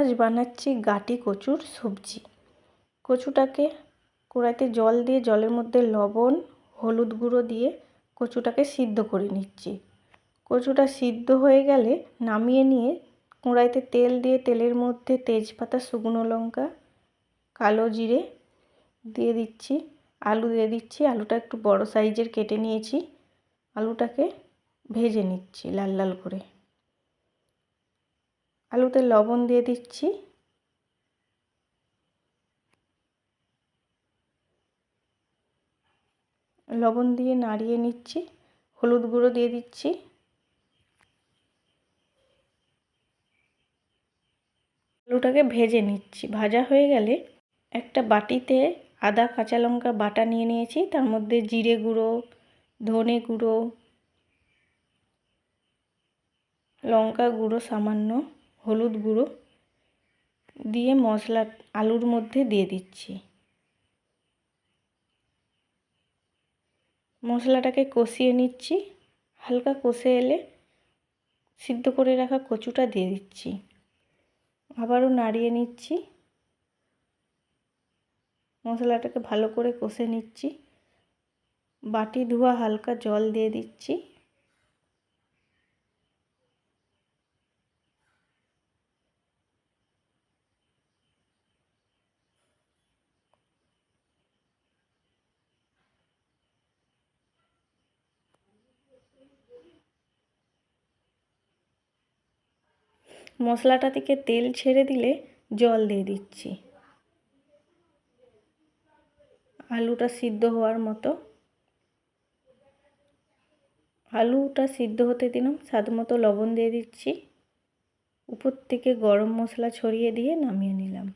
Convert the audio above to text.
আজ বানাচ্ছি গাটি কচুর সবজি। কচুটাকে কড়াইতে জল দিয়ে জলের মধ্যে লবণ হলুদ গুঁড়ো দিয়ে কচুটাকে সিদ্ধ করে নিচ্ছি। কচুটা সিদ্ধ হয়ে গেলে নামিয়ে নিয়ে কড়াইতে তেল দিয়ে তেলের মধ্যে তেজপাতা, শুকনো লঙ্কা, কালো জিরে দিয়ে দিচ্ছি, আলু দিয়ে দিচ্ছি। আলুটা একটু বড় সাইজের কেটে নিয়েছি। আলুটাকে ভেজে নিচ্ছি লাল লাল করে। আলুতে লবণ দিয়ে দিচ্ছি, লবণ দিয়ে নাড়িয়ে নিচ্ছি, হলুদ গুঁড়ো দিয়ে দিচ্ছি। আলুটাকে ভেজে নিচ্ছি। ভাজা হয়ে গেলে একটা বাটিতে আদা কাঁচা লঙ্কা বাটা নিয়ে নিয়েছি। তার মধ্যে জিরে গুঁড়ো, ধনে গুঁড়ো, লঙ্কা গুঁড়ো সামান্য, হলুদ গুঁড়ো দিয়ে মশলা আলুর মধ্যে দিয়ে দিচ্ছি। মশলাটাকে কষিয়ে নিচ্ছি। হালকা কষে এলে সিদ্ধ করে রাখা কচুটা দিয়ে দিচ্ছি। আবারও নাড়িয়ে নিচ্ছি। মশলাটাকে ভালো করে কষে নিচ্ছি। বাটি ধোয়া হালকা জল দিয়ে দিচ্ছি। মশলাটা থেকে তেল ছেড়ে দিলে জল দিয়ে দিচ্ছি। আলুটা সিদ্ধ হওয়ার মতো। আলুটা সিদ্ধ হতে দিলাম, স্বাদ মতো লবণ দিয়ে দিচ্ছি। উপর থেকে গরম মশলা ছড়িয়ে দিয়ে নামিয়ে নিলাম।